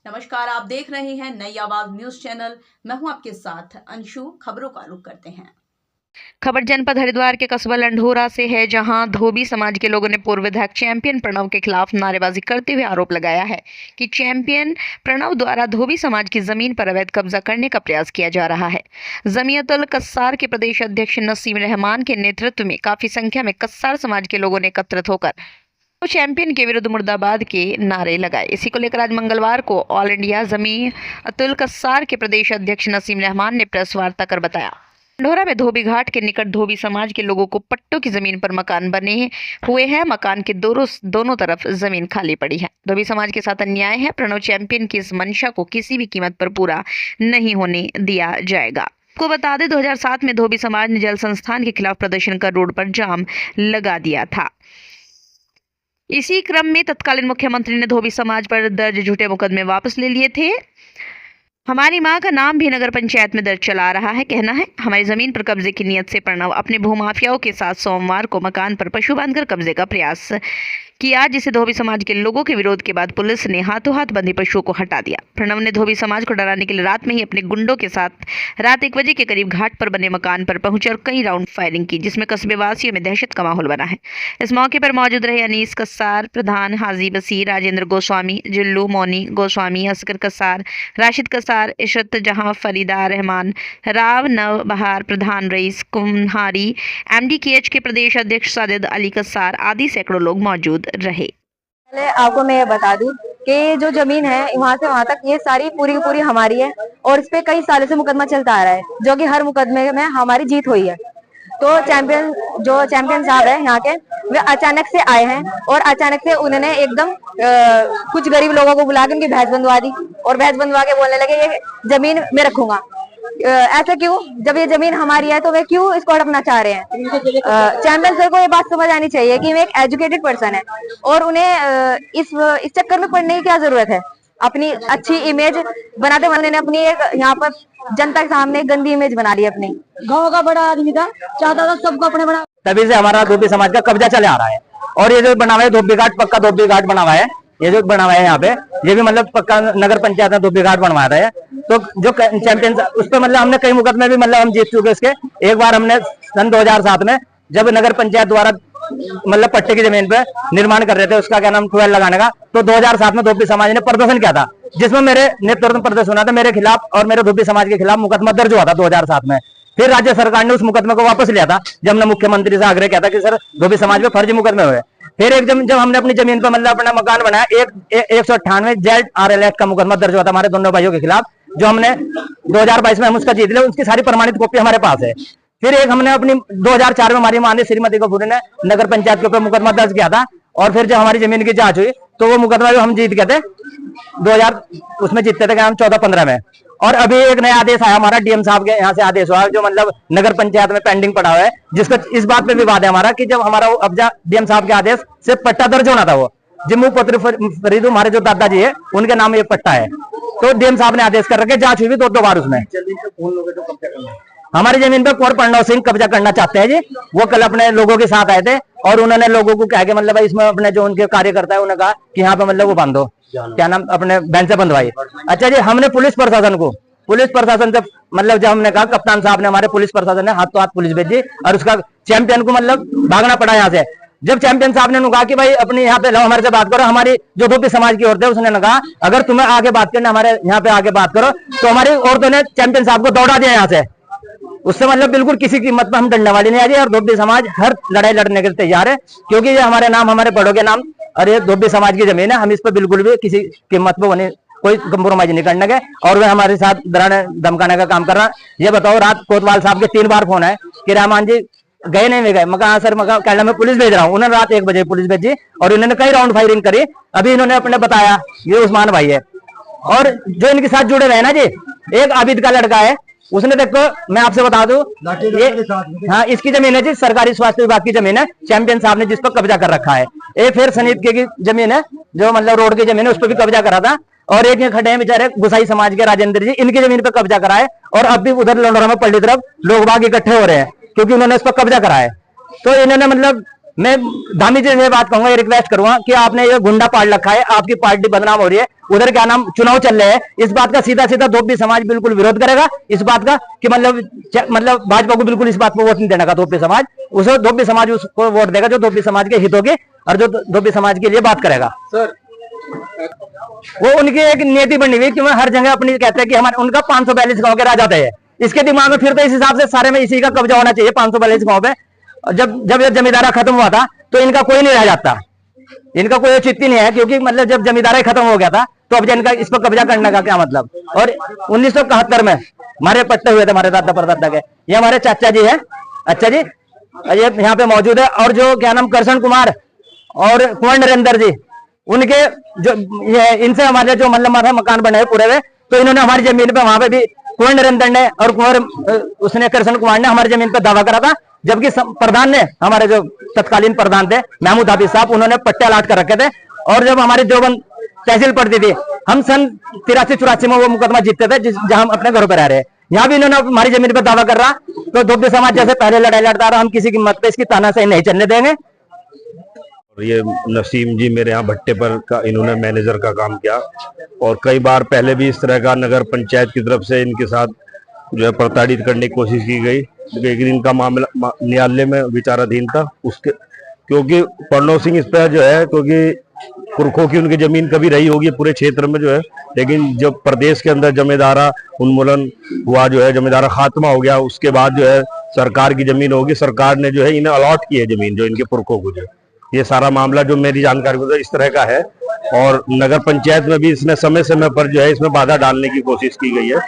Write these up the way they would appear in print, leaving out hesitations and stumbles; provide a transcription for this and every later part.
नमस्कार, आप देख रहे हैं नई आवाज न्यूज चैनल। मैं हूं आपके साथ अंशु। खबरों का रुख करते हैं। खबर जनपद हरिद्वार के कस्बा लंढोरा से है, जहां धोबी समाज के लोगों ने पूर्व विधायक चैंपियन प्रणव के खिलाफ नारेबाजी करते हुए आरोप लगाया है कि चैंपियन प्रणव द्वारा धोबी समाज की जमीन पर अवैध कब्जा करने का प्रयास किया जा रहा है। जमीयतुल कस्सार के प्रदेश अध्यक्ष नसीम रहमान के नेतृत्व में काफी संख्या में कस्सार समाज के लोगों ने एकत्रित होकर तो चैंपियन के विरुद्ध मुर्दाबाद के नारे लगाए। इसी को लेकर आज मंगलवार को ऑल इंडिया जमीयतुल कस्सार के प्रदेश अध्यक्ष नसीम रहमान ने प्रेस वार्ता कर बताया, लंढोरा में धोबी घाट के निकट धोबी समाज के लोगों को पट्टों की जमीन पर मकान बने हुए हैं। मकान के दोनों तरफ जमीन खाली पड़ी है। धोबी समाज के साथ अन्याय है। प्रणव चैंपियन की इस मंशा को किसी भी कीमत पर पूरा नहीं होने दिया जाएगा। आपको बता दें, 2007 में धोबी समाज ने जल संस्थान के खिलाफ प्रदर्शन कर रोड पर जाम लगा दिया था। इसी क्रम में तत्कालीन मुख्यमंत्री ने धोबी समाज पर दर्ज झूठे मुकदमे वापस ले लिए थे। हमारी मां का नाम भी नगर पंचायत में दर्ज चला रहा है। कहना है, हमारी जमीन पर कब्जे की नियत से प्रणव अपने भूमाफियाओं के साथ सोमवार को मकान पर पशु बांधकर कब्जे का प्रयास किया, जिसे धोबी समाज के लोगों के विरोध के बाद पुलिस ने हाथों हाथ बंधे पशुओं को हटा दिया। प्रणव ने धोबी समाज को डराने के लिए रात में ही अपने गुंडों के साथ रात 1 बजे के करीब घाट पर बने मकान पर पहुंचे और कई राउंड फायरिंग की, जिसमें कस्बे वासियों में दहशत का माहौल बना है। इस मौके पर मौजूद रहे अनीस कस्सार, प्रधान हाजी बसीर, राजेंद्र गोस्वामी, जिल्लू मौनी गोस्वामी, असगर कस्सार, राशिद कस्सार, इशरत जहां, फरीदा रहमान, राव नव बहार, प्रधान रईस कुम्हारी, MDKH के प्रदेश अध्यक्ष साजिद अली कस्सार आदि सैकड़ों लोग मौजूद रहे। पहले आपको मैं ये बता दूं कि जो जमीन है वहां से वहां तक ये सारी पूरी की पूरी हमारी है और इस पे कई सालों से मुकदमा चलता आ रहा है, जो कि हर मुकदमे में हमारी जीत हुई है। तो चैंपियन साहब है यहाँ के, वे अचानक से आए हैं और अचानक से उन्होंने एकदम कुछ गरीब लोगों को बुला के उनकी भैंस बंधवा दी और भैंस बंधवा के बोलने लगे ये जमीन मैं रखूंगा। ऐसा क्यों? जब ये जमीन हमारी है तो वे क्यों इसको हड़पना चाह रहे हैं? चैंपियन सर को ये बात समझ आनी चाहिए कि वे एक एजुकेटेड पर्सन है और उन्हें इस चक्कर में पड़ने की क्या जरूरत है। अपनी अच्छी इमेज बनाते उन्होंने अपनी एक यहाँ पर जनता के सामने गंदी इमेज बना ली। अपनी गाँव का बड़ा आदमी था, चाहता था सबको अपने बड़ा, तभी से हमारा धोबी समाज का कब्जा चले आ रहा है। और ये जो बना हुआ है धोबी घाट, पक्का धोबी घाट बना हुआ है, ये जो बना हुआ है यहाँ पे, ये भी मतलब पक्का नगर पंचायत में धोबी घाट बनवा रहे हैं। तो जो चैंपियन उस पर मतलब हमने कई मुकदमे भी मतलब हम जीत चुके इसके। एक बार हमने सन 2007 में जब नगर पंचायत द्वारा मतलब पट्टे की जमीन पे निर्माण कर रहे थे, उसका क्या नाम 12 लगाने का, तो 2007 में धोबी समाज ने प्रदर्शन किया था, जिसमें मेरे नेतृत्व में प्रदर्शन हुआ था। मेरे खिलाफ और मेरे धोबी समाज के खिलाफ मुकदमा दर्ज हुआ था 2007 में। फिर राज्य सरकार ने उस मुकदमे को वापस लिया था, जब हमने मुख्यमंत्री से आग्रह किया था कि सर धोबी समाज पे फर्जी मुकदमे हुए। फिर एक जब हमने अपनी जमीन पर मतलब अपना मकान बनाया, 198 ZRL एक्ट का मुकदमा दर्ज हुआ था हमारे दोनों भाइयों के खिलाफ, जो हमने 2022 में हम उसका जीत लिया। उसकी सारी प्रमाणित कॉपी हमारे पास है। फिर एक हमने अपनी 2004 में हमारी मां ने श्रीमती कपूर ने नगर पंचायत के ऊपर मुकदमा दर्ज किया था, और फिर जब हमारी जमीन की जांच हुई तो वो मुकदमा जो हम जीत गए थे 2000 उसमें जीतते थे हम 14-15 में। और अभी एक नया आदेश आया हमारा डीएम साहब के यहाँ से आदेश हुआ, जो मतलब नगर पंचायत में पेंडिंग पड़ा हुआ है, जिसका इस बात पे विवाद है हमारा कि जब हमारा अब्जा डीएम साहब के आदेश से पट्टा दर्ज होना था, वो जिम्मू पत्र फरीद हमारे जो दादाजी है उनके नाम ये पट्टा है, तो डीएम साहब ने आदेश कर रखे, जांच हुई भी 2 बार उसमें। हमारी जमीन पे कुंवर प्रणव सिंह कब्जा करना चाहते हैं जी। वो कल अपने लोगों के साथ आए थे और उन्होंने लोगों को कहा कि मतलब इसमें अपने जो उनके कार्यकर्ता है उन्होंने कहा कि यहाँ पे मतलब वो बांधो, क्या नाम अपने बैंच से बंधवाई। अच्छा जी, हमने पुलिस प्रशासन से मतलब जब हमने कहा, कप्तान साहब ने हमारे पुलिस प्रशासन ने हाथ तो हाथ पुलिस भेजी और उसका चैंपियन को मतलब भागना पड़ा यहाँ से। जब चैंपियन साहब ने कहा कि भाई अपने यहाँ पे हमारे से बात करो, हमारी जो धोबी समाज की औरत है उसने कहा अगर तुम्हें आगे बात करना हमारे यहाँ पे आगे बात करो, तो हमारी औरतों ने चैंपियन साहब को दौड़ा दिया यहाँ से। उससे मतलब बिल्कुल किसी कीमत पर हम डंडा वाली नहीं आ रही है और धोबी समाज हर लड़ाई लड़ने के लिए तैयार है, क्योंकि ये हमारे नाम, हमारे बड़ों के नाम, और ये धोबी समाज की जमीन है। हम इस पर बिल्कुल भी किसी कीमत पर कोई कंप्रोमाइज नहीं करने के, और वे हमारे साथ डराने धमकाने का काम कर रहा है। ये बताओ, रात कोतवाल साहब के 3 बार फोन है कि रहमान जी गए नहीं गए। मैं कहा सर, मैं कहना मैं पुलिस भेज रहा हूँ। उन्होंने रात 1 बजे पुलिस भेजी और उन्होंने कई राउंड फायरिंग करी। अभी इन्होंने अपने बताया ये उस्मान भाई है, और जो इनके साथ जुड़े हुए ना जी, एक आबिद का लड़का है, उसने देखो मैं आपसे बता दूं, ये हाँ इसकी जमीन है जी, सरकारी स्वास्थ्य विभाग की जमीन है, चैंपियन साहब ने जिस पर कब्जा कर रखा है। एक फिर सनीत की जमीन है, जो मतलब रोड की जमीन है, उस पर भी कब्जा करा था। और एक ये खड़े हैं बेचारे गुसाई समाज के राजेंद्र जी, इनकी जमीन पर कब्जा करा है। और अब भी उधर लंढोरा में पल्ली तरफ लोग बाग इकट्ठे हो रहे हैं क्योंकि उन्होंने इस पर कब्जा करा है। तो इन्होंने मतलब मैं धामी जी से बात कहूंगा, ये रिक्वेस्ट करूंगा कि आपने ये गुंडा पाल रखा है, आपकी पार्टी बदनाम हो रही है, उधर क्या नाम चुनाव चल रहे हैं, इस बात का सीधा सीधा धोबी समाज बिल्कुल विरोध करेगा इस बात का कि मतलब भाजपा को बिल्कुल इस बात पर वोट नहीं देने का धोबी समाज, उसे धोबी समाज उसको वोट देगा जो धोबी समाज के हितों के और जो धोबी समाज के लिए बात करेगा। सर वो उनकी एक नीति बनी हुई कि वो हर जगह अपनी कहते हैं कि हमारे उनका 542 गांव के राजा है, इसके दिमाग में फिर तो इस हिसाब से सारे में इसी का कब्जा होना चाहिए 542 गांव पे। जब ये जमींदारा खत्म हुआ था तो इनका कोई नहीं रह जाता, इनका कोई औचित्य नहीं है, क्योंकि मतलब जब जमींदारा खत्म हो गया था तो अब इनका इस पर कब्जा करने का क्या मतलब। और 1971 में हमारे पट्टे हुए थे हमारे दादा परदादा के, ये हमारे चाचा जी है, अच्छा जी ये यहाँ पे मौजूद है, और जो क्या नाम कृष्ण कुमार और कुंवर नरेंद्र जी, उनके जो ये इनसे हमारे जो मतलब मकान बने पूरे हुए, तो इन्होंने हमारी जमीन पे वहां पे भी कुंवर नरेंद्र ने और कुंवर उसने कृष्ण कुमार ने हमारी जमीन पे दावा करा था, जबकि प्रधान ने हमारे जो तत्कालीन प्रधान थे महमूद हाफिज साहब, उन्होंने पट्टे अलाट कर रखे थे। और जब हमारी देवबंद तहसील पड़ती थी, हम सन 83-84 में वो मुकदमा जीतते थे जहां हम अपने घरों पर रह रहे हैं, यहाँ भी इन्होंने हमारी जमीन पर दावा कर रहा, तो धोबी समाज जैसे पहले लड़ाई लड़ता रहा, हम किसी की मत पे इसकी तानाशाही नहीं चलने देंगे। ये नसीम जी मेरे यहाँ भट्टे पर का इन्होंने मैनेजर का काम किया, और कई बार पहले भी इस तरह का नगर पंचायत की तरफ से इनके साथ जो है प्रताड़ित करने की कोशिश की गई, लेकिन इनका मामला न्यायालय में विचाराधीन था। उसके क्योंकि प्रणव सिंह इस पर जो है, क्योंकि पुरखों की उनकी जमीन कभी रही होगी पूरे क्षेत्र में जो है, लेकिन जब प्रदेश के अंदर जमींदारा उन्मूलन हुआ, जो है जमींदारा खात्मा हो गया, उसके बाद जो है सरकार की जमीन होगी, सरकार ने जो है इन्हें अलॉट की है जमीन, जो इनके पुरखों को जो ये सारा मामला जो मेरी जानकारी में इस तरह का है। और नगर पंचायत में भी इसने समय समय पर जो है इसमें बाधा डालने की कोशिश की गई है,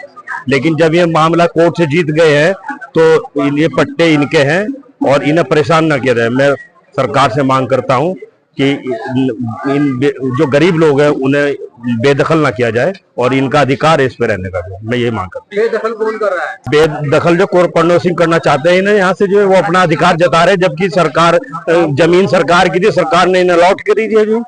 लेकिन जब ये मामला कोर्ट से जीत गए हैं तो ये पट्टे इनके हैं और इन्हें परेशान न किया जाए। मैं सरकार से मांग करता हूं कि इन जो गरीब लोग हैं उन्हें बेदखल ना किया जाए, और इनका अधिकार है इस पे रहने का, मैं ये मांग करता हूँ। बेदखल कौन कर रहा है? बेदखल जो प्रणव सिंह करना चाहते हैं, इन्हें यहाँ से जो है वो अपना अधिकार जता रहे, जबकि सरकार जमीन सरकार की थी, सरकार ने इन्हें अलॉट करी थी।